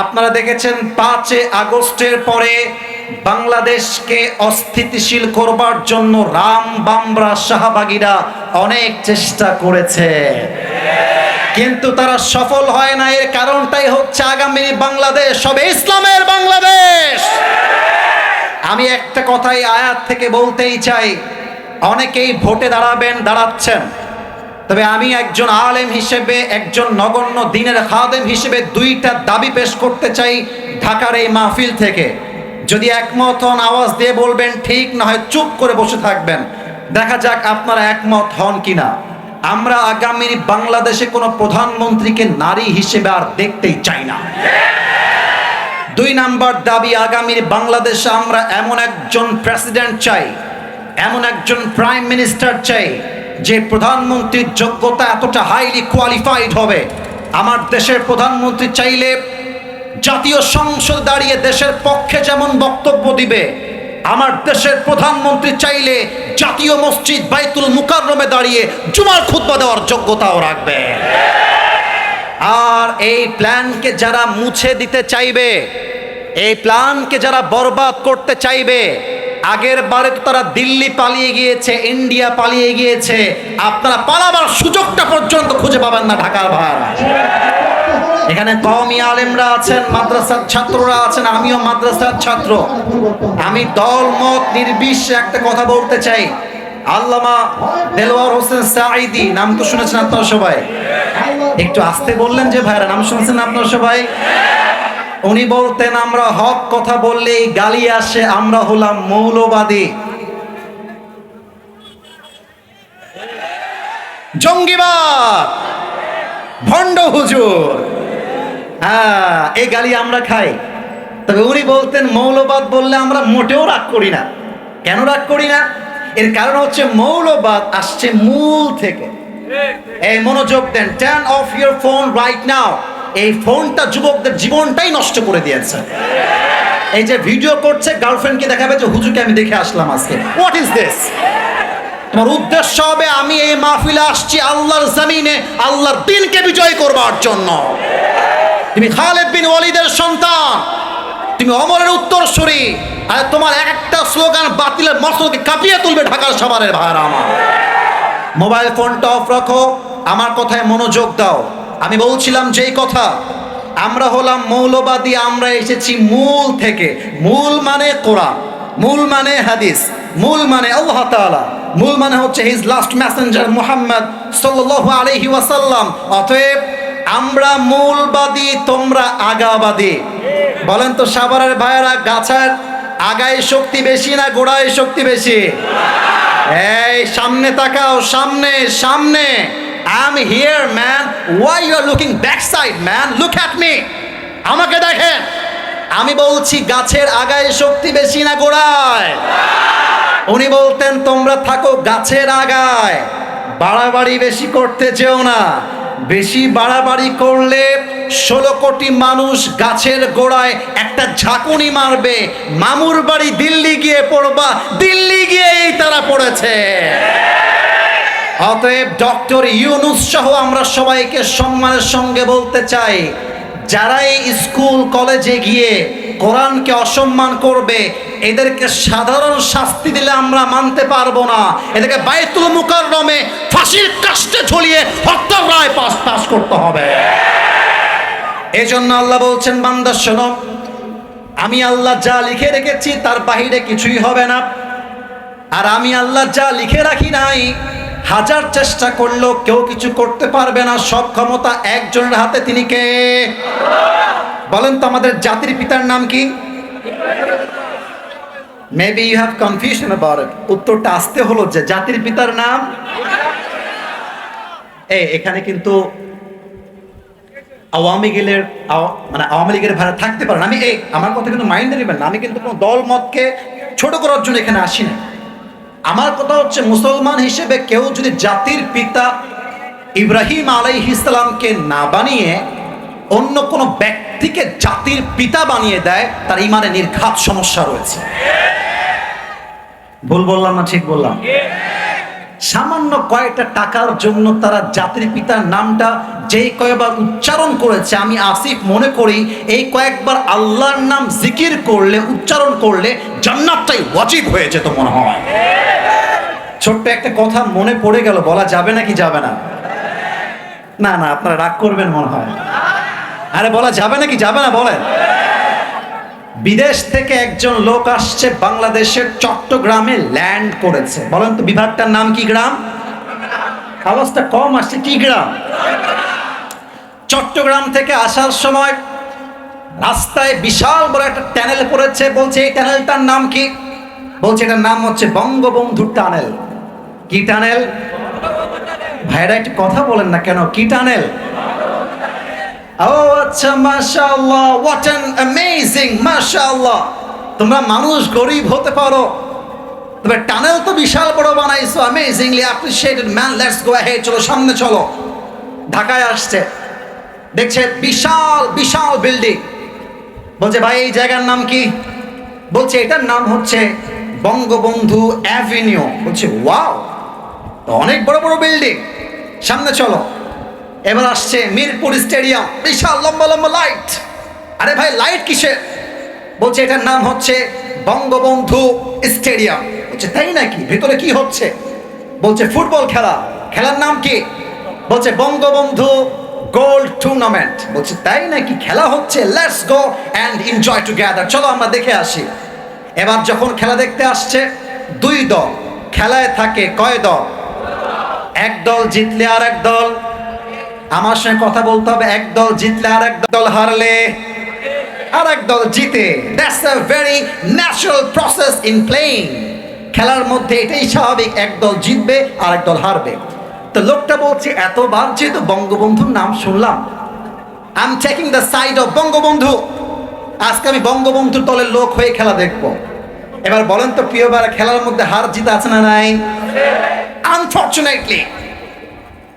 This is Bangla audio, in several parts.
আপনারা দেখেছেন 5 আগস্টের পরে বাংলাদেশকে অস্থিতিশীল করবার জন্য রাম বামরা শাহবাগীরা অনেক চেষ্টা করেছে, কিন্তু তারা সফল হয় না। এর কারণটাই হচ্ছে আগামী বাংলাদেশ হবে ইসলামের বাংলাদেশ। আমি একটা কথাই আয়াত থেকে বলতেই চাই, অনেকেই ভোটে দাঁড়াচ্ছেন, তবে আমি একজন আলেম হিসেবে, একজন নগণ্য দ্বীনের খাদেম হিসেবে দুইটা দাবি পেশ করতে চাই ঢাকার এই মাহফিল থেকে। যদি একমত হন আওয়াজ দিয়ে বলবেন, ঠিক না হয় চুপ করে বসে থাকবেন। দেখা যাক আপনারা একমত হন কিনা। আমরা আগামী বাংলাদেশে কোনো প্রধানমন্ত্রীকে নারী হিসেবে আর দেখতেই চাই না। 2 নাম্বার দাবি, আগামীর বাংলাদেশে আমরা এমন একজন প্রেসিডেন্ট চাই, এমন একজন প্রাইম মিনিস্টার চাই যে প্রধানমন্ত্রীর যোগ্যতা এতটা হাইলি কোয়ালিফাইড হবে। আমার দেশের প্রধানমন্ত্রী চাইলে জাতীয় সংসদ দাঁড়িয়ে দেশের পক্ষে যেমন বক্তব্য দিবে, আমার দেশের প্রধানমন্ত্রী চাইলে জাতীয় মসজিদ বাইতুল মুকাররমে দাঁড়িয়ে জুমার খুতবা দেওয়ার যোগ্যতাও রাখবে। আর এই প্ল্যানকে যারা মুছে দিতে চাইবে, এই প্ল্যানকে যারা বরবাদ করতে চাইবে, আগের বারে তো তারা দিল্লি পালিয়ে গিয়েছে, ইন্ডিয়া পালিয়ে গিয়েছে, আপনারা পালাবার সুযোগটা পর্যন্ত খুঁজে পাবেন না ঢাকার ভাড়া। এখানে কওমি আলেমরা আছেন, মাদ্রাসার ছাত্ররা আছেন, আমিও মাদ্রাসার ছাত্র। আমি দল মত নির্বিশেষে একটা কথা বলতে চাই। আল্লামা দেলোয়ার হোসেন সাঈদী, নাম তো শুনেছেন আপনারা সবাই? একটু আস্তে বললেন যে ভাইরা, নাম শুনেছেন আপনারা সবাই? উনি বলতেন, আমরা হক কথা বললেই গালি আসে, আমরা হলাম মৌলবাদী, জঙ্গিবাদ, ভণ্ড হুজুর। হ্যাঁ, এই গালি আমরা খাই। তবে উনি বলতেন, মৌলবাদ বললে আমরা মোটেও রাগ করি না। কেন রাগ করি না? এর কারণ হচ্ছে মৌলবাদ আসছে মূল থেকে। এই মনোযোগ দেন, turn off your phone right now. এই ফোনটা যুবকদের জীবনটাই নষ্ট করে দিয়েছে। এই যে ভিডিও করছে, গার্লফ্রেন্ডকে দেখাবে যে হুজুরকে আমি দেখে আসলাম আজকে। What is this? তোমার উদ্দেশ্য হবে আমি এই মাহফিলে আসছি আল্লাহর জমিনে আল্লাহর দ্বীনকে বিজয় করবার জন্য। তুমি খালিদ বিন ওয়ালিদের সন্তান, তুমি ওমরের উত্তরসূরি, আর তোমার একটা স্লোগান বাতিলের মসনদকে কাঁপিয়ে তুলবে ঢাকার সবারের ভাইরা আমার। মোবাইল ফোনটা অফ রাখো, আমার কথায় মনোযোগ দাও। আমি বলছিলাম যেই কথা, আমরা হলাম মৌলবাদী, আমরা এসেছি মূল থেকে। মূল মানে কোরআন, মূল মানে হাদিস, মূল মানে আল্লাহ তাআলা, মূল মানে হচ্ছে হিজ লাস্ট মেসেঞ্জার মুহাম্মদ সাল্লাল্লাহু আলাইহি ওয়াসাল্লাম। অতএব আমরা মূলবাদী, তোমরা আগাবাদী। বলেন তো সাভারের ভাইয়েরা, গাছের আগায় শক্তি বেশি না গোড়ায় শক্তি বেশি? এই সামনে তাকাও, সামনে সামনে। I'm here man, why you are looking backside man? Look at me, আমাকে দেখেন। আমি বলছি গাছের আগায় শক্তি বেশি না গোড়ায়? উনি বলতেন তোমরা থাকো গাছের আগায়, বাড়াবাড়ি বেশি করতে চেও না। বেশি বাড়াবাড়ি করলে 16 কোটি মানুষ গাছের গোড়ায় একটা ঝাঁকুনি মারবে, মামুর বাড়ি দিল্লি গিয়ে পড়বা, দিল্লি গিয়েই তারা পড়েছে। অতএব ডক্টর ইউনূস সহ আমরা সবাইকে সম্মানের সঙ্গে বলতে চাই, যারা এই স্কুল কলেজে গিয়ে কোরআনকে অসম্মান করবে, এদেরকে সাধারণ শাস্তি দিলে আমরা মানতে পারবো না। এদেরকে বাইতুল মুকাররমে ফাঁসির কাস্টে ঝুলিয়ে হত্যার রায় পাস করতে হবে। এজন্য আল্লাহ বলছেন, বান্দা শোনো, আমি আল্লাহ যা লিখে রেখেছি তার বাহিরে কিছুই হবে না। আর আমি আল্লাহ যা লিখে রাখি নাই, হাজার চেষ্টা করলেও কেউ কিছু করতে পারবে না। সব ক্ষমতা একজনের হাতে, তিনি কে? বলেন তো আমাদের জাতির পিতার নাম কি? Maybe you have confusion about it. উত্তরটা আসতে হলো যে জাতির পিতার নাম। এখানে কিন্তু আওয়ামী লীগের ভাড়া থাকতে পারেন। আমি আমার কথা কিন্তু মাইন্ডে নেবেন না। আমি কিন্তু কোনো দল মতকে ছোট করার জন্য এখানে আসি না। আমার কথা হচ্ছে, মুসলমান হিসেবে কেউ যদি জাতির পিতা ইব্রাহিম আলাইহিস সালামকে না বানিয়ে অন্য কোনো ব্যক্তিকে জাতির পিতা বানিয়ে দেয়, তার ইমানে নির্ঘাত সমস্যা রয়েছে। ভুল বললাম না ঠিক বললাম? সামান্য কয়েকটা টাকার জন্য তারা জাতির পিতার নামটা যেই কয়েকবার উচ্চারণ করেছে, আমি আসিফ মনে করি এই কয়েকবার আল্লাহর নাম জিকির করলে, উচ্চারণ করলে জান্নাতটাই ওয়াজিব হয়ে যেত মনে হয়। ছোট্ট একটা কথা মনে পড়ে গেল, বলা যাবে নাকি যাবে না? না না, আপনারা রাগ করবেন মনে হয়। আরে বলা যাবে নাকি যাবে না বলেন? বিদেশ থেকে একজন লোক আসছে, বাংলাদেশের চট্টগ্রামে ল্যান্ড করেছে। বলেন তো বিভাগটার নাম কি? গ্রাম? আওয়াজটা কম আসছে। কি গ্রাম? চট্টগ্রাম থেকে আসার সময় রাস্তায় বিশাল বড় একটা টানেল পড়েছে। বলছে এই টানেলটার নাম কি? বলছে এটার নাম হচ্ছে বঙ্গবন্ধু টানেল। কি টানেল? ভাইরা একটু কথা বলেন না কেন? কি টানেল? ও আচ্ছা, মাশাআল্লাহ, হোয়াট অ্যান অ্যামেজিং, মাশাআল্লাহ। তোমরা মানুষ গরিব হতে পারো, তবে টানেল তো বিশাল বড় বানাইছো, amazingly appreciated man, let's go ahead, চলো সামনে চলো। ঢাকায় আসছে, দেখছে বিশাল বিশাল বিল্ডিং। বলছে ভাই এই জায়গার নাম কি? বলছে এটার নাম হচ্ছে বঙ্গবন্ধু অ্যাভিনিউ। বলছে ওয়াও, অনেক বড় বড় বিল্ডিং, সামনে চলো। এবার আসছে মিরপুর স্টেডিয়াম, বিশাল লম্বা লম্বা লাইট। আরে ভাই লাইট কিসের? বলছে এটার নাম হচ্ছে বঙ্গবন্ধু স্টেডিয়াম। বলছে তাই নাকি? ভিতরে কি হচ্ছে? বলছে ফুটবল খেলা। খেলার নাম কি? বলছে বঙ্গবন্ধু গোল্ড টুর্নামেন্ট। বলছে তাই নাকি? খেলা হচ্ছে, let's go and enjoy together, চলো আমরা দেখে আসি। এবার যখন খেলা দেখতে আসছে, দুই দল খেলায় থাকে। কয় দল? এক দল জিতলে আর এক দল, আমার সঙ্গে কথা বলতে হবে, এক দল জিতলে আর এক দল হারলে আর এক দল জিতে। That's a very natural process in playing. খেলার মধ্যে এটাই স্বাভাবিক, এক দল জিতবে আর এক দল হারবে। তো লোকটা বলছে এতবার যেহেতু বঙ্গবন্ধুর নাম শুনলাম, I am taking the side of Bangabandhu, আজকে আমি বঙ্গবন্ধুর দলের লোক হয়ে খেলা দেখব। এবার বলেন তো প্রিয় ভাইরা, খেলার মধ্যে হার জিত আছে না নাই? আনফরচুনেটলি,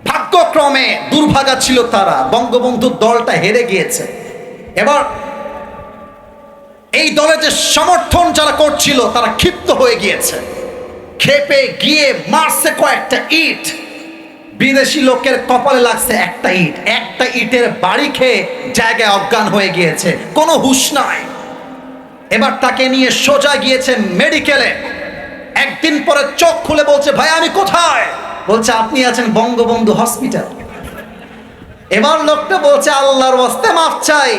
ভাগ্যক্রমে দুর্ভাগা ছিল তারা, বঙ্গবন্ধুর দলটা হেরে গিয়েছে। এবার এই দলে যে সমর্থন যারা করছিল তারা ক্ষিপ্ত হয়ে গিয়েছে, ক্ষেপে গিয়ে মারছে কয়েকটা ইট। বিদেশি লোকের কপালে লাগছে একটা ইট, একটা ইটের বাড়ি খেয়ে জায়গায় অজ্ঞান হয়ে গিয়েছে, কোনো হুঁশ নাই। এবার তাকে নিয়ে সোজা গিয়েছে মেডিকেলে। একদিন পরে চোখ খুলে বলছে ভাই আমি কোথায়? বলছে আপনি আছেন বঙ্গবন্ধু হসপিটাল। এবার লোকটা বলছে আল্লাহর ওয়াস্তে মাফ চাই,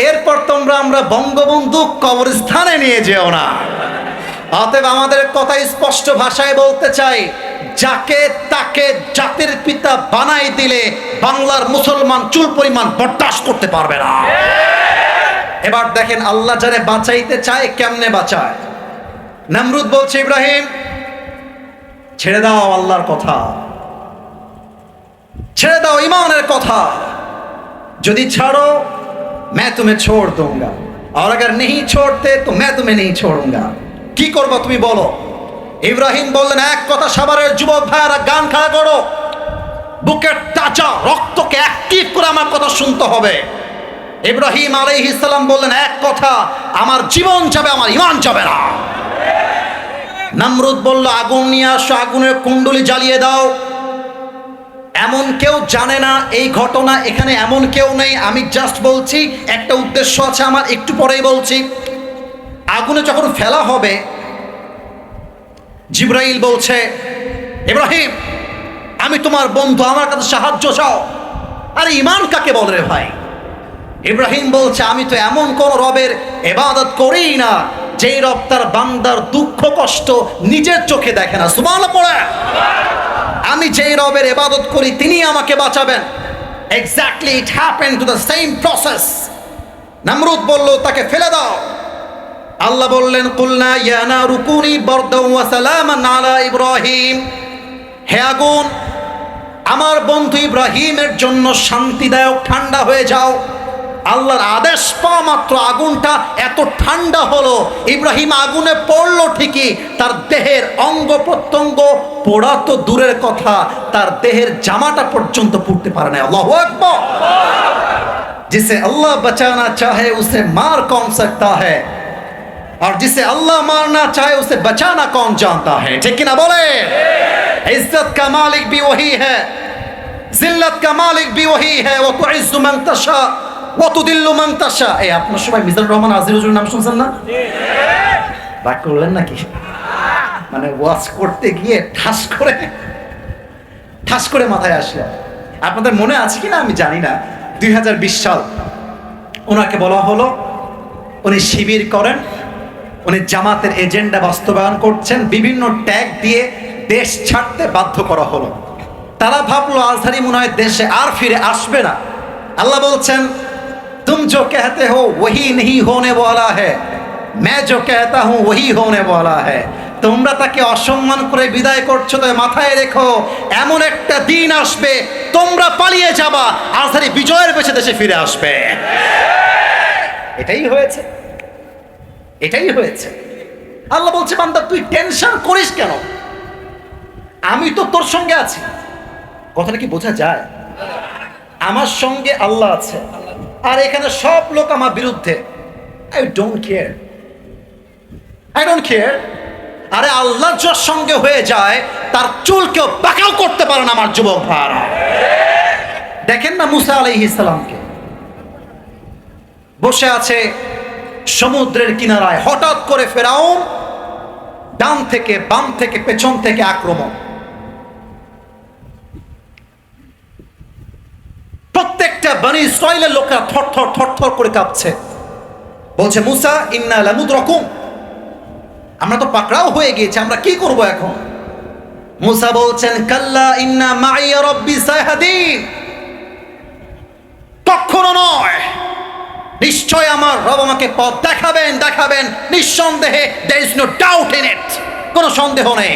এরপর তোমরা আমরা বঙ্গবন্ধু কবরস্থানে নিয়ে যেও না। অতএব আমাদের কথা স্পষ্ট ভাষায় বলতে চাই, যাকে তাকে জাতির পিতা বানাই দিলে বাংলার মুসলমান চুল পরিমাণ বরদাস্ত করতে পারবে না। এবার দেখেন আল্লাহ যারে বাঁচাইতে চায় কেমনে বাঁচায়। নমরুদ বলছে ইব্রাহিম ছেড়ে দাও আল্লাহর কথা, ছেড়ে দাও ইমানের কথা, যদি ছাড়ো मैं तुम्हें छोड़ दूंगा और अगर नहीं छोड़ते तो मैं तुम्हें नहीं छोड़ूंगा। কি করবা তুমি বলো? ইব্রাহিম বললেন এক কথা, সাভারের যুবক ভাইরা গান খাড়া করো, বুকের তাজা রক্তকে অ্যাক্টিভ করে আমার কথা শুনতে হবে। ইব্রাহিম আলাইহিস সালাম বললেন এক কথা, আমার জীবন যাবে আমার ঈমান যাবে না। নমরুদ বলল আগুন নিয়ে আসো, আগুনের কুণ্ডলি জ্বালিয়ে দাও। এমন কেউ জানে না এই ঘটনা, এখানে এমন কেউ নেই, আমি জাস্ট বলছি, একটা উদ্দেশ্য আছে আমার, একটু পরেই বলছি। আগুনে যখন ফেলা হবে, জিবরাইল বলছে ইব্রাহিম আমি তোমার বন্ধু, আমার কাছে সাহায্য চাও। আরে ঈমান কাকে বলে রে ভাই? ইব্রাহিম বলছে আমি তো এমন কোন রবের ইবাদত করি না যেই রব তার বান্দার দুঃখ কষ্ট নিজের চোখে দেখে না। সুবহানাল্লাহ পড়ে। আমি যেই রবের ইবাদত করি তিনি আমাকে বাঁচাবেন। Exactly it happened to the same process. নমরুদ বলল তাকে ফেলে দাও। আল্লাহ বললেন কুলনা ইয়া নারু কুনি বারদাও ওয়া সালামান আলা ইব্রাহিম, হে আগুন আমার বন্ধু ইব্রাহিমের জন্য শান্তিদায়ক ঠান্ডা হয়ে যাও। আল্লাহর আদেশ পাওয়া মাত্র আগুনটা এত ঠান্ডা হলো, ইব্রাহিম আগুনে পড়লো ঠিকই, তার দেহের অঙ্গ প্রত্যঙ্গ পোড়া তো দূরের কথা, তার দেহের জামাটা পর্যন্ত পড়তে পারে না। আল্লাহু আকবার। जिसे अल्लाह बचाना चाहे उसे मार कौन सकता है, और जिसे अल्लाह मारना चाहे उसे बचाना कौन जानता है, ठीक कि ना बोले? इज्जत का मालिक भी वही है, जिल्लत का मालिक भी वही है। वो तो इज्जु मान तशा वो तो दिल्लु মান তাশা। এই আপনার সবাই মিজানুর রহমান আজির হুজুরের নাম শুনছেন না? রাগ করলেন নাকি? মানে ওয়াজ করতে গিয়ে ঠাস করে মাথায় আসলো। আপনাদের মনে আছে কিনা আমি জানি না, 2020 সাল ওনাকে বলা হলো উনি শিবির করেন, উনি জামাতের এজেন্ডা বাস্তবায়ন করছেন, বিভিন্ন ট্যাগ দিয়ে দেশ ছাড়তে বাধ্য করা হলো। তারা ভাবলো আজহারি মনে হয় দেশে আর ফিরে আসবে না। আল্লাহ বলছেন तुम जो कहते हो वही नहीं होने वाला है, मैं जो कहता हूं वही होने वाला है। তোমরা তাকে অসম্মান করে বিদায় করছো, তো মাথায় রেখো এমন একটা দিন আসবে তোমরা পালিয়ে যাবা, আজহারি বিজয়ের বেশে দেশে ফিরে আসবে। এটাই হয়েছে। আল্লাহ বলছে বান্দা তুই টেনশন করিস কেন, আমি তো তোর সঙ্গে আছি। কথাটা কি বোঝা যায়? আমার সঙ্গে আল্লাহ আছে, আর এখানে সব লোক আমার বিরুদ্ধে। I don't care. আরে আল্লাহ যার সঙ্গে হয়ে যায় তার চুল কেউ বাঁকাও করতে পারে না আমার যুবক ভাইরা। দেখেন না মুসা আলাইহিস সালামকে, বসে আছে সমুদ্রের কিনারায়, হঠাৎ করে ফেরাউন ডান থেকে বাম থেকে পেছন থেকে আক্রমণ। প্রত্যেকটা বনি ইসরাইলের লোকেরা থরথর করে কাঁপছে, বলছে মুসা ইন্না লামুদরাকুম, আমরা তো পাকড়াও হয়ে গিয়েছি, আমরা কি করব এখন? মুসা বলছেন কাল্লা ইন্না মাইয়া রাব্বি সায়াহদিন, কখনো নয়, নিশ্চয় আমার রব আমাকে পথ দেখাবেন নিঃসন্দেহে, there is no doubt in it, কোনো সন্দেহ নেই।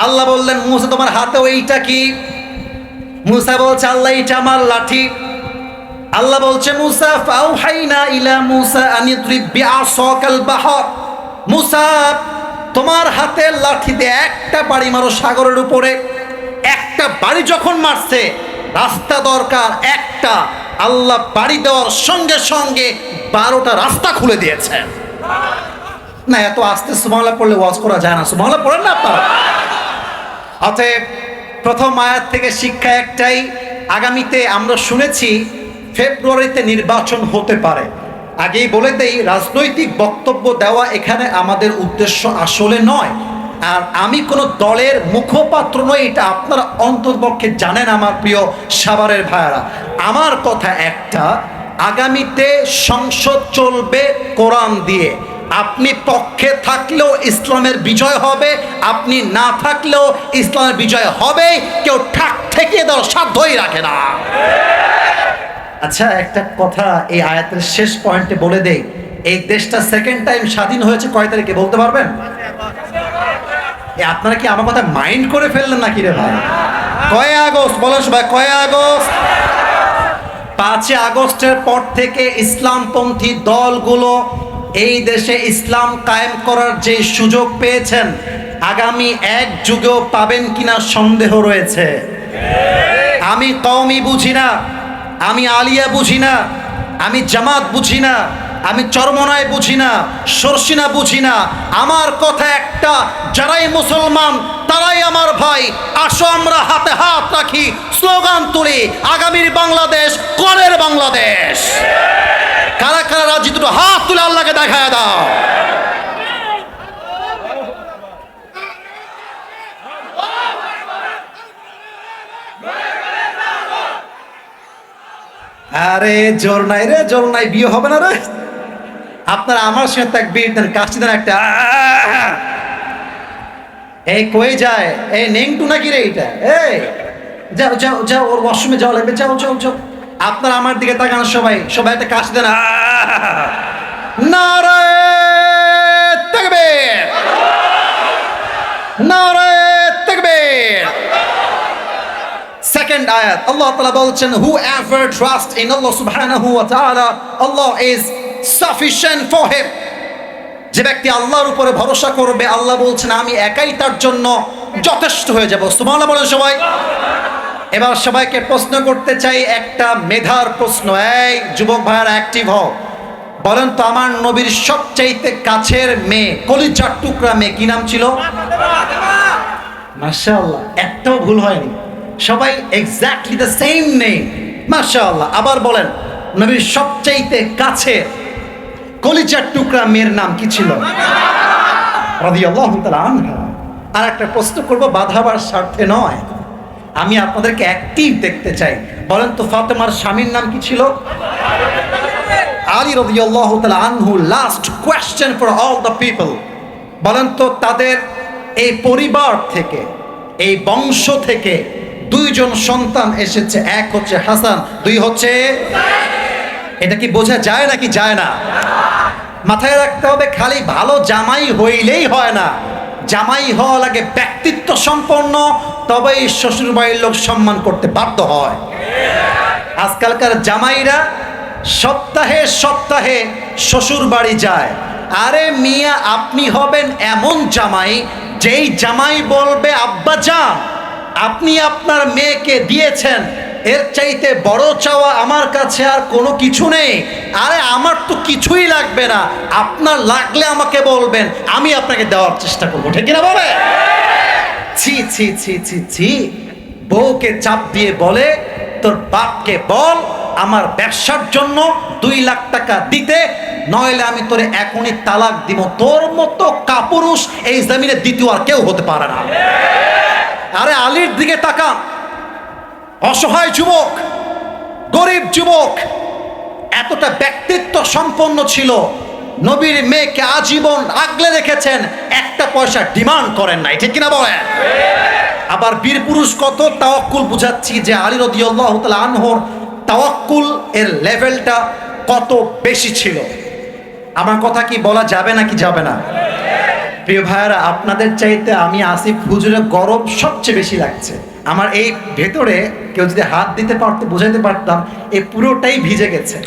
আল্লাহ বললেন মুসা তোমার হাতে ওইটা কি? মুসা বলছে আল্লাহ এটা আমার লাঠি। আল্লাহ বলছে মুসা ফাউহাইনা ইলা মুসা আন ইদরিব বিআসাকাল বাহর, মুসা তোমার হাতের লাঠি দিয়ে একটা বাড়ি মারো সাগরের উপরে। একটা বাড়ি যখন মারছে, রাস্তা দরকার একটা, আল্লাহ বাড়ি দেওয়ার সঙ্গে সঙ্গে 12টা রাস্তা খুলে দিয়েছে। না এত আস্তে সুবহানাল্লাহ পড়লে ওয়াজ করা যায় না, সুবহানাল্লাহ পড়েন না আপনারা। অতএব প্রথম আয়াত থেকে শিক্ষা একটাই, আগামীতে আমরা শুনেছি ফেব্রুয়ারিতে নির্বাচন হতে পারে। আগেই বলে দেই রাজনৈতিক বক্তব্য দেওয়া এখানে আমাদের উদ্দেশ্য আসলে নয়, আর আমি কোনো দলের মুখপাত্র নই, এটা আপনারা অন্ততপক্ষে জানেন আমার প্রিয় সাভারের ভাইয়ারা। আমার কথা একটা, আগামীতে সংসদ চলবে কোরআন দিয়ে। আপনি পক্ষে থাকলেও ইসলামের বিজয় হবে, আপনি না থাকলেও ইসলামের বিজয় হবে, কেউ ঠাক ঠেকিয়ে দেওয়ার সাধ্যই রাখে না। আচ্ছা একটা কথা এই আয়াতের শেষ পয়েন্টে বলে দেই, এই দেশটা সেকেন্ড টাইম স্বাধীন হয়েছে কয় তারিখে বলতে পারবেন? আপনারা কি আমার কথা মাইন্ড করে ফেললেন নাকি রে ভাই? কয় আগস্ট বলেন সবাই, কয় আগস্ট? 5 আগস্টের পর থেকে ইসলামপন্থী দলগুলো এই দেশে ইসলাম কায়েম করার যে সুযোগ পেয়েছেন, আগামী এক যুগেও পাবেন কিনা সন্দেহ রয়েছে। আমি কওমি বুঝি না, আমি আলিয়া বুঝি না, আমি জামাত বুঝি না, আমি চরমনায় বুঝি না, সরসিনা বুঝি না। আমার কথা একটা, যারাই মুসলমান তারাই আমার ভাই। আসো আমরা হাতে হাত রাখি, স্লোগান তুলি, আগামীর বাংলাদেশ করের বাংলাদেশ। কারা কারা রাজি দুটো হাত তুলে আল্লাহকে দেখায় দাও। আরে জোর নাই রে, জোর নাই, বিয়ে হবে না রে। আপনারা আমার সঙ্গে তাকবীর দেন, কাশি দেন একটা। এই কই যায়? এই নেংটু নাকি রে এটা? এই যাও যাও যাও, ওর ওয়াশরুমে যাওয়া লাগবে, যাও যাও যাও। আপনারা আমার দিকে তাকান, সবাই সবাই একটা কাশি দেন। নারে তাকবীর, নারে তাকবীর। Second ayat, Allah Ta'ala বলছেন whoever trusts in Allah subhanahu wa ta'ala, Allah is sufficient for him. যে ব্যক্তি আল্লাহর উপরে ভরসা করবে, আল্লাহ বলছেন আমি একাই তার জন্য যথেষ্ট হয়ে যাব। সুবহানাল্লাহ বলেন সবাই। এবার সবাইকে প্রশ্ন করতে চাই একটা মেধার প্রশ্ন। এই যুবক ভাইয়ারা অ্যাক্টিভ হও। বলেন তো আমার নবীর সবচাইতে কাছের মেয়ে, কলিজার টুকরা মেয়ে, কি নাম ছিল? মাশাআল্লাহ, একটাও ভুল হয়নি, সবাই এক্স্যাক্টলি দ্য সেম নেম। মাশাআল্লাহ। আবার বলেন নবীর সবচাইতে কাছের কলিজার টুকরা মেয়ের নাম কি ছিল? রাদিয়াল্লাহু তাআলা আনহা। আর একটা প্রশ্ন করব, বাধাবার স্বার্থে নয়, আমি আপনাদেরকে অ্যাক্টিভ দেখতে চাই। বলেন তো ফাতেমার স্বামীর নাম কি ছিল? আলী রাদিয়াল্লাহু তাআলা আনহু। Last question for all the people, বলেন তো তাদের এই পরিবার থেকে, এই বংশ থেকে দুইজন সন্তান এসেছে, এক হচ্ছে হাসান, দুই হচ্ছে, এটা কি বোঝা যায় নাকি যায় না? মাথায় রাখতে হবে, খালি ভালো জামাই হইলেই হয় না, জামাই হওয়া লাগে ব্যক্তিত্ব সম্পন্ন, তবেই শ্বশুর বাড়ির লোক সম্মান করতে বাধ্য হয়। আজকালকার জামাইরা সপ্তাহে সপ্তাহে শ্বশুর বাড়ি যায়। আরে মিয়া, আপনি হবেন এমন জামাই, যেই জামাই বলবে আব্বা যান, আপনি আপনার মেয়েকে দিয়েছেন, এর চাইতে বড় চাওয়া আমার কাছে আর কোনো কিছু নেই। আরে আমার তো কিছুই লাগবে না, আপনার লাগলে আমাকে বলবেন, আমি আপনাকে দেওয়ার চেষ্টা করবো, ঠিক কিনা বলে? ছি ছি ছি ছি ছি। বউকে চাপ দিয়ে বলে তোর বাপকে বল আমার ব্যবসার জন্য 2 লাখ টাকা দিতে, নইলে আমি তোরে এখনই তালাক দিব। তোর মতো কাপুরুষ এই জমিনে দ্বিতীয় আর কেউ হতে পারে না। আরে আলীর দিকে তাকা, অসহায় যুবক, গরিব যুবক, এতটা ব্যক্তিত্ব সম্পন্ন ছিল, নবীর মেয়েকে আজীবন আগলে রেখেছেন, একটা পয়সা ডিমান্ড করেন নাই, ঠিক কিনা বলেন? আবার বীর পুরুষ কত তাওয়াক্কুল বুঝাচ্ছি যে আলী রাদিয়াল্লাহু তাআলা আনহুর তাওয়াক্কুল এর লেভেলটা কত বেশি ছিল। আমার কথা কি বলা যাবে নাকি যাবে না? প্রিয় ভাইয়ারা, আপনাদের চাইতে আমি আসিফ হুজুরের গরম সবচেয়ে বেশি লাগছে। আমার এই ভেতরে কেউ যদি হাত দিতে পারতো, বোঝাতে পারতাম, এই পুরোটাই ভিজে গেছে।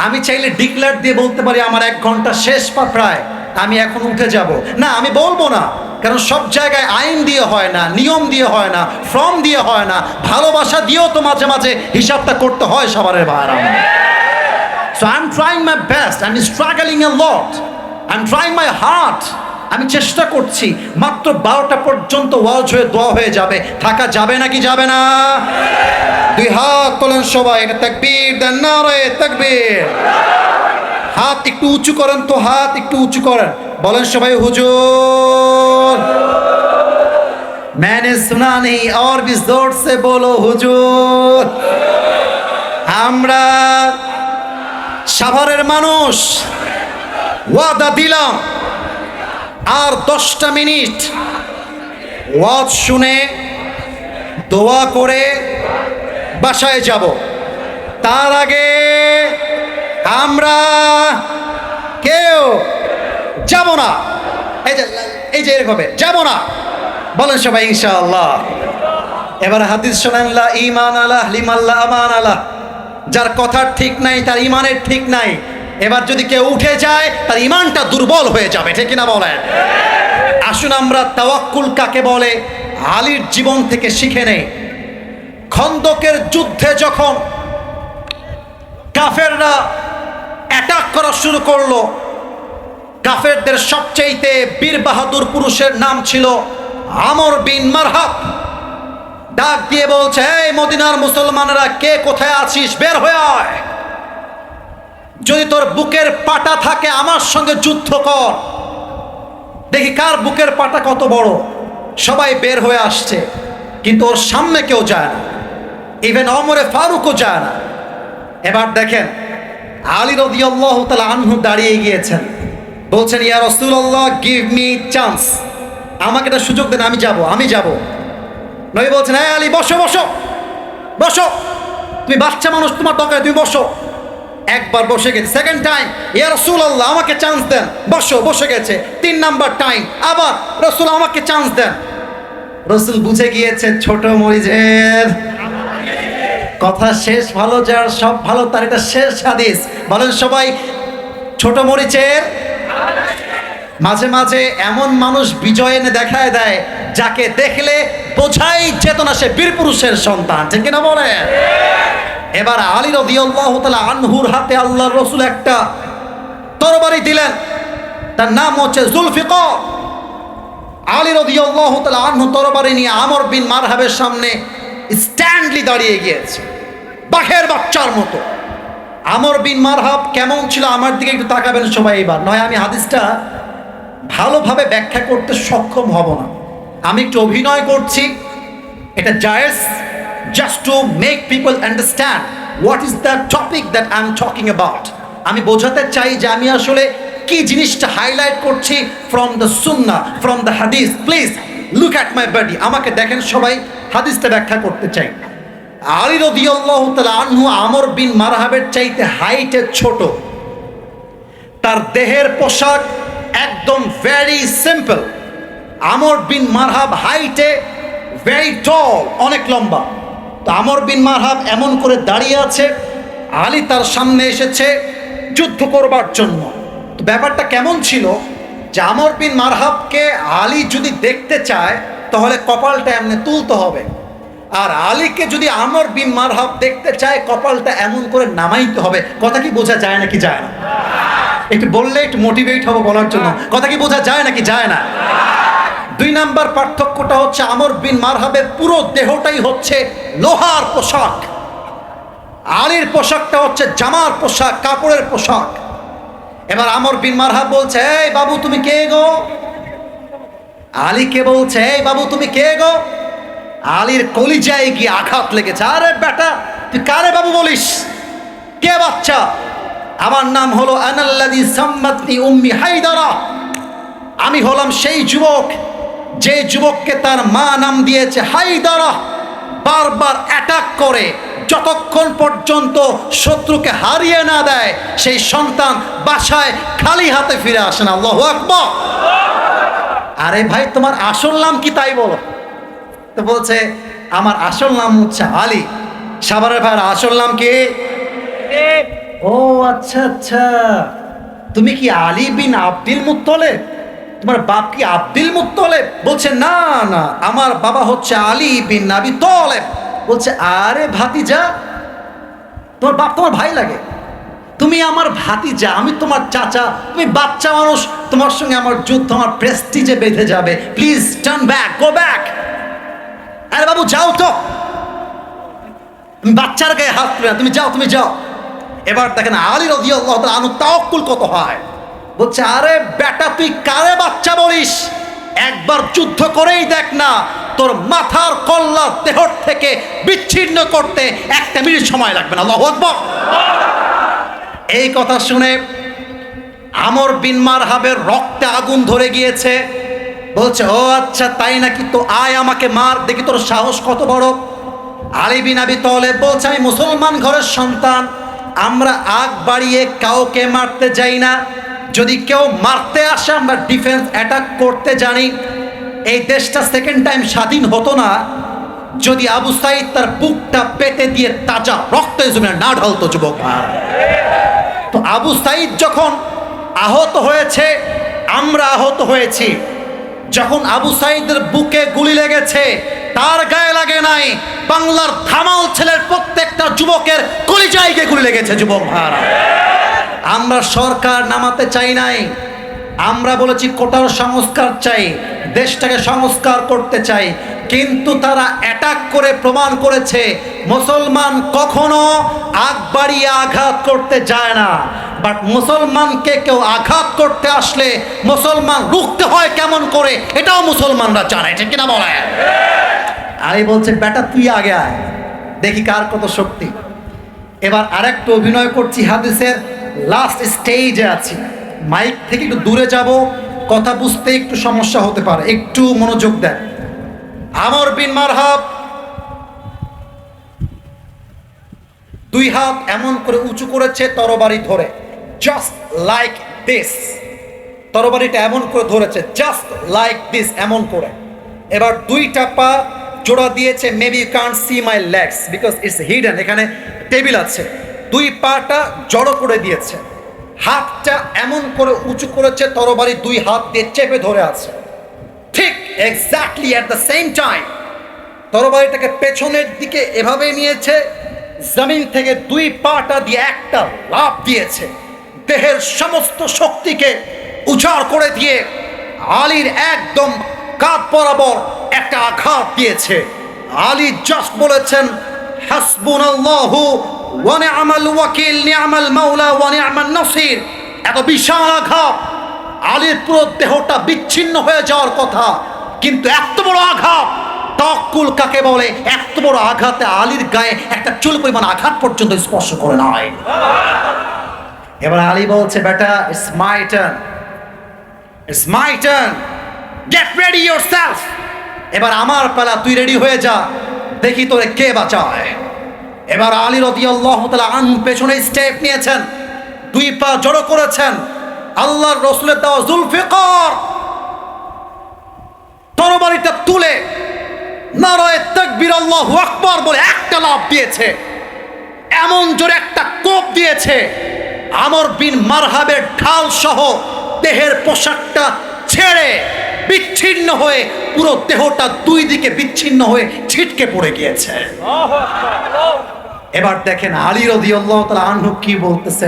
আমি চাইলে ডিক্লেয়ার দিয়ে বলতে পারি আমার 1 ঘন্টা শেষ বা প্রায়, আমি এখন উঠে যাব। না, আমি বলবো না, কারণ সব জায়গায় আইন দিয়ে হয় না, নিয়ম দিয়ে হয় না, ফর্ম দিয়ে হয় না, ভালোবাসা দিয়েও তো মাঝে মাঝে হিসাবটা করতে হয় সবার ভাইয়ারা। So I'm trying my best, I'm struggling a lot, I'm trying my heart, আমি চেষ্টা করছি। মাত্র 12টা পর্যন্ত ওয়াজ হয়ে দোয়া হয়ে যাবে, থাকা যাবে নাকি যাবে না? 2 হাত তোলেন সবাই, এটা তাকবীর দেন, নারে তাকবীর। হাত একটু উঁচু করেন তো, হাত একটু উঁচু করেন, বলেন সবাই হুজুর। मैंने सुना नहीं और भी जोर से बोलो হুজুর। আমরা সাভারের মানুষ ওয়াদা দিলাম, আর 10টা মিনিট ওয়াজ শুনে দোয়া করে বাসায় যাব। তার আগে আমরা কেউ যাব না। এই যে এরকম যাব না, বলেন সবাই ইনশাআল্লাহ। এবার হাদিস শোনেন, লা ঈমান আলা লিমাল্লা আমান আলা। যার কথা ঠিক নাই তার ইমানের ঠিক নাই। এবার যদি কেউ উঠে যায় তার ইমানটা দুর্বল হয়ে যাবে, ঠিক কিনা বলেন? আসুন আমরা তাওয়াক্কুল কাকে বলে আলীর জীবন থেকে শিখে নেই। খন্দকের যুদ্ধে যখন কাফেররা অ্যাটাক করা শুরু করলো, কাফেরদের সবচেয়ে বীর বাহাদুর পুরুষের নাম ছিল আমর বিন মারহাব। ডাক দিয়ে বলছে, এই মদিনার মুসলমানেরা কে কোথায় আছিস, বের হয়ে আয়। যদি তোর বুকের পাটা থাকে আমার সঙ্গে যুদ্ধ কর, দেখি কার বুকের পাটা কত বড়। সবাই বের হয়ে আসছে, কিন্তু ওর সামনে কেউ যায় না, ইভেন ওমরে ফারুকও যায় না। এবার দেখেন আলী রাদিয়াল্লাহু তাআলা আনহু দাঁড়িয়ে গিয়েছেন, বলছেন, ইয়া রাসূলুল্লাহ, গিভ মি চান্স, আমাকে একটা সুযোগ দেন, আমি যাব। নবী বলছেন, হ্যাঁ আলী, বসো বসো বসো, তুমি বাচ্চা মানুষ, তোমার দরকার, তুমি বসো। একবার বসে গেছে, সেকেন্ড টাইম, ইয়া রাসূলুল্লাহ আমাকে চান্স দেন, বসো, বসে গেছে। 3 নাম্বার টাইম, আবার রাসূল আমাকে চান্স দেন। রাসূল বুঝে গিয়েছে ছোট মরিচের কথা শেষ ভালো, যার সব ভালো তার এটা শেষ হাদিস। বলেন সবাই, ছোট মরিচের। মাঝে মাঝে এমন মানুষ বিজয় এনে দেখায় দেয়, যাকে দেখলে বোঝাই যেত না সে বীর পুরুষের সন্তান, ঠিক কিনা বলেন? এবার আলী রাদিয়াল্লাহু তাআলা আনহুর হাতে আল্লাহর রাসূল একটা পরিচয় দিলেন, তার নাম হচ্ছে জুলফিকার। আলী রাদিয়াল্লাহু তাআলা আনহু তরবারি নিয়ে আমর বিন মারহাবের সামনে স্ট্যান্ডলি দাঁড়িয়ে গিয়েছে, বাঘের বাচ্চার মতো। আমর বিন মারহাব কেমন ছিল, আমার দিকে একটু তাকাবেন সবাই এবার, নয় আমি হাদিসটা ভালোভাবে ব্যাখ্যা করতে সক্ষম হব না। আমি একটু অভিনয় করছি, এটা জায়েজ, just to make people understand what is the topic that I am talking about. আমি বোঝাতে চাই যে আমি আসলে কি জিনিসটা হাইলাইট করছি from the Sunnah, from the হাদিস। Please look at my body, আমাকে দেখেন সবাই, হাদিসটা ব্যাখ্যা করতে চাই। আলী রাদিয়াল্লাহু তাআলা আনহু আমর বিন মারহাবের চাইতে হাইটে ছোট, তার দেহের পোশাক একদম ভেরি সিম্পল। আমর বিন মারহাব হাইটে ভেরি টল, অনেক লম্বা। তো আমর বিন মারহাব এমন করে দাঁড়িয়ে আছে, আলী তার সামনে এসেছে যুদ্ধ করবার জন্য। তো ব্যাপারটা কেমন ছিল যে আমর বিন মারহাবকে আলী যদি দেখতে চায় তাহলে কপালটা এমনি তুলতে হবে, আর আলীকে যদি আমর বিন মারহাব দেখতে চায় কপালটা এমন করে নামাইতে হবে। কথা কি বোঝা যায় নাকি যায় না? একটু বললে একটু মোটিভেট হবো বলার জন্য। কথা কি বোঝা যায় নাকি যায় না? দুই নাম্বার পার্থক্যটা হচ্ছে আমর বিন মারহাবের পুরো দেহটাই হচ্ছে লোহার পোশাক, আলীর পোশাকটা হচ্ছে জামার পোশাক, কাপড়ের পোশাক। এবার আমর বিন মারহাব বলছে, এই বাবু তুমি কে গো? আলীকে বলছে, এই বাবু তুমি কে গো? আলীর কলিজায় গিয়ে আঘাত লেগেছে। আরে বেটা, তুই কারে বাবু বলিস? কে বাচ্চা? আমার নাম হলো আনাল্লাযী সাম্মাতনি উম্মি হায়দারা। আমি হলাম সেই যুবক যে যুবককে তার মা নাম দিয়েছে হায়দারা। বারবার অ্যাটাক করে যতক্ষণ পর্যন্ত শত্রুকে হারিয়ে না দেয় সেই সন্তান বাসায় খালি হাতে ফিরে আসে না। আল্লাহু আকবার। আরে ভাই, তোমার আসল নাম কি তাই বলো। তো বলছে আমার আসল নাম হচ্ছে আলী। সাভারের ভাইয়ের আসল নাম কি? ও আচ্ছা আচ্ছা, তুমি কি আলী বিন আব্দুল মুত্তালিব? তোমার বাপ কি আব্দুল মুত্তালিব? বলছে না না, আমার বাবা হচ্ছে আলী বিন আবি তালেব। বলছে আরে ভাতিজা, তোমার বাপ তোমার ভাই লাগে, তুমি আমার ভাতিজা, আমি তোমার চাচা, তুমি বাচ্চা মানুষ, তোমার সঙ্গে আমার যুদ্ধ আমার প্রেস্টিজে বেঁধে যাবে। Please turn back, go back. আরে বাবু যাও তো, তুমি বাচ্চার গায়ে হাত তুলে না, তুমি যাও, তুমি যাও। এবার দেখেন আলী রাদিয়াল্লাহু তাআলা আনহু তাওয়াক্কুল কত হয়। বলছে আরে বেটা, তুই কারে বাচ্চা বলিস? একবার যুদ্ধ করেই দেখ না, তোর মাথার কল্লা দেহর থেকে বিচ্ছিন্ন করতে 1 মিনিট সময় লাগবে না। আল্লাহু আকবার। এই কথা শুনে আমর বিন মারহাবের রক্তে আগুন ধরে গিয়েছে। বলছে ও আচ্ছা তাই নাকি, তো আয় আমাকে মার দেখি তোর সাহস কত বড়। আলী বিন আবি তালেব বলছে আমি মুসলমান ঘরের সন্তান, আমরা আগ বাড়িয়ে কাউকে মারতে যাই না। যদি কেউ মারতে আসে আমরা ডিফেন্স অ্যাটাক করতে জানি। এই দেশটা সেকেন্ড টাইম স্বাধীন হতো না যদি আবু সাইদ তার বুকটা পেতে দিয়ে তাজা রক্ত জমে না ঢালতো যুবক। তো আবু সাইদ যখন আহত হয়েছে, আমরা আহত হয়েছি। যখন আবু সাইদের বুকে গুলি লেগেছে, তার গায়ে লাগে নাই, বাংলার ধামাল ছেলের প্রত্যেকটা যুবকের কলিজায় গিয়ে গুলি লেগেছে যুবক ভাইরা। আমরা সরকার নামাতে চাই নাই, আমরা বলেছি কোটার সংস্কার চাই, দেশটাকে সংস্কার করতে চাই। কিন্তু তারা অ্যাটাক করে প্রমাণ করেছে মুসলমান কখনো আগ বাড়িয়ে আঘাত করতে যায় না। বাট মুসলমানকে কেউ আঘাত করতে আসলে মুসলমান রুখতে হয় কেমন করে, এটাও মুসলমানরা জানে, ঠিক কিনা বলে? আরে বলছে বেটা তুই আগে আয়, দেখি কার কত শক্তি। এবার আরেকটু অভিনয় করছি, হাদিসের লাস্ট স্টেজে আছি, মাইক থেকে একটু দূরে যাব, কথা বুঝতে একটু সমস্যা হতে পারে, একটু মনোযোগ দেন। আমর বিন মারহাব 2 হাত এমন করে উঁচু করেছে তরবারি ধরে, জাস্ট লাইক দিস। তরবারিটা এমন করে ধরেছে জাস্ট লাইক দিস, এমন করে। এবার 2টা পা জোড়া দিয়েছে। Maybe you can't see my legs because it's hidden, এখানে টেবিল আছে। 2 পাটা জড়ো করে দিয়েছে, হাতটা এমন করে উঁচু করেছে, তরবারি 2 হাত দিয়ে চেপে ধরে আছে। ঠিক exactly at the same time তরবারিটাকে পেছনের দিকে এভাবে নিয়েছে, জমিন থেকে 2 পাটা দিয়ে একটা লাফ দিয়েছে, দেহের সমস্ত শক্তিকে উজাড় করে দিয়ে আলীর একদম কাঁধ বরাবর একটা আঘাত দিয়েছে। আলী জাস্ট বলেছেন, হাসবুনাল্লাহু ওয়া নি'মাল ওয়াকিল, নি'মাল মাওলা ওয়া নি'মান নাসির। এত বিশাল আঘাত, আলীর পুরো দেহটা বিচ্ছিন্ন হয়ে যাওয়ার কথা, কিন্তু এত বড় আঘাত তাওয়াক্কুল কাকে বলে? এত বড় আঘাতে আলীর গায়ে একটা চুল পরিমাণ আঘাত পর্যন্ত স্পর্শ করে নাই। এবার আলী বলছে, বেটা, it's my turn, it's my turn, get ready yourself. এবার আমার পালা, তুই রেডি হয়ে যা, দেখি তোরে কে বাঁচায়। এবার আলী রাদিয়াল্লাহু তাআলা আনহু পেছনে স্টেপ নিয়েছেন, দুই পা জড়ো করেছেন, আল্লাহর রাসূলের দেওয়া জুলফিকার তরবারিটা তুলে নারায়ে তাকবীর আল্লাহু আকবার বলে একটা লাফ দিয়েছে। এমন জোরে একটা কোপ দিয়েছে, আমর বিন মারহাবের ঢাল সহ দেহের পোশাকটা ছেড়ে বিচ্ছিন্ন হয়ে পুরো দেহটা দুই দিকে বিচ্ছিন্ন হয়ে ছিটকে পড়ে গিয়েছে। এবার দেখেন আলী রাদিয়াল্লাহু তাআলা আনহু কি বলতেছে,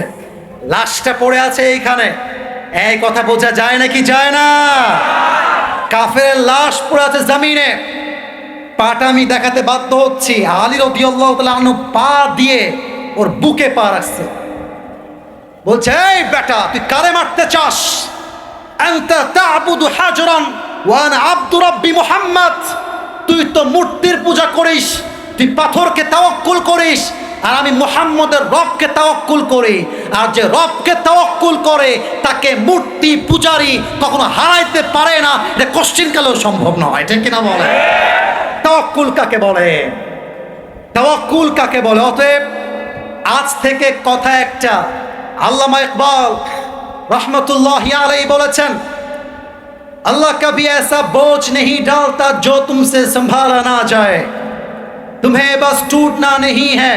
লাশটা পড়ে আছে এইখানে, এই কথা বোঝা যায় নাকি যায় না? কাফেরের লাশ পড়ে আছে জমিনে, পাটা আমি দেখাতে বাধ্য হচ্ছি। আলী রাদিয়াল্লাহু তাআলা আনহু পা দিয়ে ওর বুকে পা রাখছে, বলছে, এই বেটা, তুই কারে মারতে চাস? আনতা তা'বুদু হাজরান ওয়া আনা আবদু রাব্বি মুহাম্মদ। তুই তো মূর্তির পূজা করিস, তুই পাথরকে তাওয়াক্কুল করিস, আর আমি মুহাম্মদের রবকে তাওয়াক্কুল করি। আর যে রবকে তাওয়াক্কুল করে তাকে মূর্তি পূজারি কখনো হারাইতে পারে না, এটা কোশ্চিনকালেও সম্ভব নয়, ঠিক কিনা বলে? তাওয়াক্কুল কাকে বলে? তাওয়াক্কুল কাকে বলে? অতএব আজ থেকে কথা একটা, আল্লামা ইকবাল रहमतुल्लाहि अलैहि বলেছেন, अल्लाह कभी ऐसा बोझ नहीं डालता जो तुमसे संभाला ना जाए, तुम्हें बस टूटना नहीं है,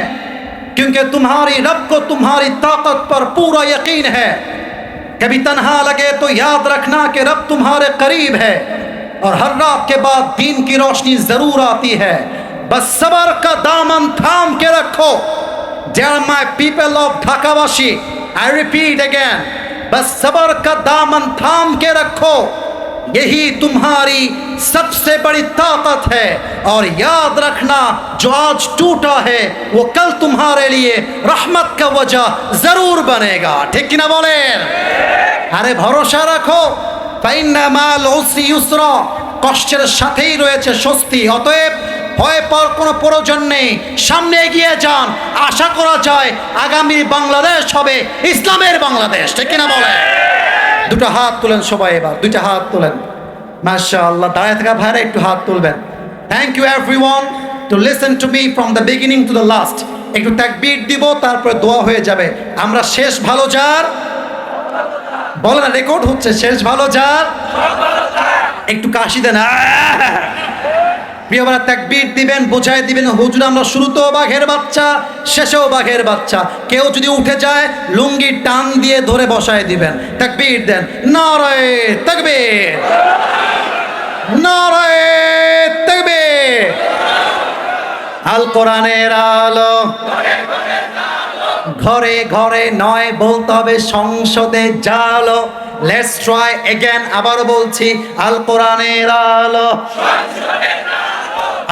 क्योंकि तुम्हारी रब को तुम्हारी ताकत पर पूरा यकीन है। कभी तन्हा लगे तो याद रखना कि रब तुम्हारे करीब है, और हर रात के बाद दीन की रोशनी जरूर आती है। बस सबर का दामन थाम के रखो। Dear my people of ढाकावासी, I repeat again, बस सबर का दामन थाम के रखो, यही तुम्हारी सबसे बड़ी ताकत है। और याद रखना, जो आज टूटा है वो कल तुम्हारे लिए रहमत का वजह जरूर बनेगा, ठीक ना बोलें? अरे भरोसा रखो, फाइन्ना माल उसरी युसरा, কষ্টের সাথেই রয়েছে স্বস্তি। অতএব ভয় পাওয়ার কোনো প্রয়োজন নেই, সামনে এগিয়ে যান। আশা করা যায় আগামী বাংলাদেশ হবে ইসলামের বাংলাদেশ, ঠিক কিনা বলে? দুটো হাত তুলেন সবাই, এবার দুইটা হাত তুলেন। মাশাআল্লাহ, দাঁড়িয়ে থাকা ভাইরা একটু হাত তুলবেন। Thank you everyone to listen to me from the beginning to the last. একটু তাকবীর দিব, তারপরে দোয়া হয়ে যাবে। আমরা শেষ ভালো যার, বলে না, রেকর্ড হচ্ছে, শেষ ভালো যার, একটু কাশি দেন। প্রিয়রা, তাকবীর দিবেন, বোঝাই দিবেন, হুজুর আমরা শুরুতেও বাঘের বাচ্চা, শেষেও বাঘের বাচ্চা। কেউ যদি উঠে যায় লুঙ্গি টান দিয়ে ধরে বসায় দিবেন। তাকবীর দেন, নারায়ে তাকবীর, নারায়ে তাকবীর। আল কোরআনের আলো ঘরে ঘরে নয়, বলতে হবে সংসদে জালো। লেটস ট্রাই এগেন, আবারও বলছি, আল কোরআনের আলো,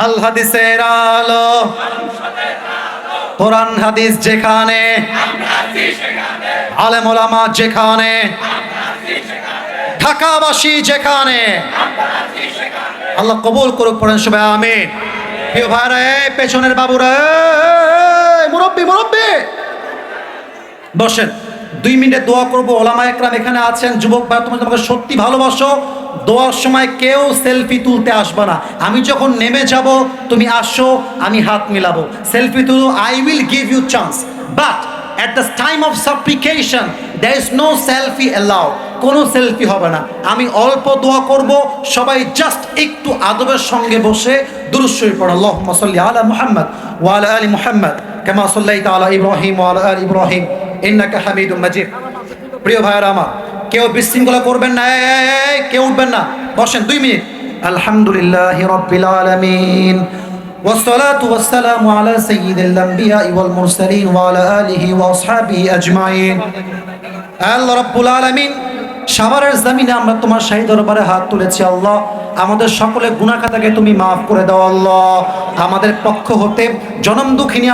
আল হাদিসের আলো, কোরআন হাদিস যেখানে, আলেম ওলামা যেখানে, ঢাকাবাসী যেখানে, আল্লাহ কবুল করুক, পড়েন সবাই আমিন। প্রিয় ভাইরা, পেছনের বাবুরা, মুরব্বী মুরব্বী বসেন, 2 মিনিটে দোয়া করবো। ওলামা একরাম এখানে আছেন। যুবক ভাই, তুমি তোমাকে সত্যি ভালোবাসো, দোয়ার সময় কেউ সেলফি তুলতে আসবে না। আমি যখন নেমে যাব তুমি আসো, আমি হাত মিলাবো, সেলফি তুলো, I will give you chance, but at the time of supplication there is no selfie allowed, কোনো সেলফি হবে না। আমি অল্প দোয়া করব, সবাই জাস্ট একটু আদবের সঙ্গে বসে দুরূদ শরীফ পড়ো। আল্লাহুম্মা সাল্লি আলা মুহাম্মদ ওয়া আলা আলি মুহাম্মদ কামা সাল্লাইতা আলা ইব্রাহিম ওয়া আলা আলি ইব্রাহিম ইন্নাকা হামিদুম মাজিদ। প্রিয় ভাইরা আমার, কেউ বিশৃঙ্খলা করবেন না, কেউ উঠবেন না, বসেন 2 মিনিট। আলহামদুলিল্লাহি রাব্বিল আলামিন, والصلاة والسلام على سيد الأنبياء والمرسلين وعلى آله وأصحابه أجمعين আল্লাহ রাব্বুল আলামিন, সাভারের জমিনে আমরা তোমার শাহী দরবারে হাত তুলেছি আল্লাহ, আমাদের সকলে গুনাহ খাতাকে তুমি মাফ করে দাও আল্লাহ। আমাদের পক্ষ হতে জনম দুঃখিনী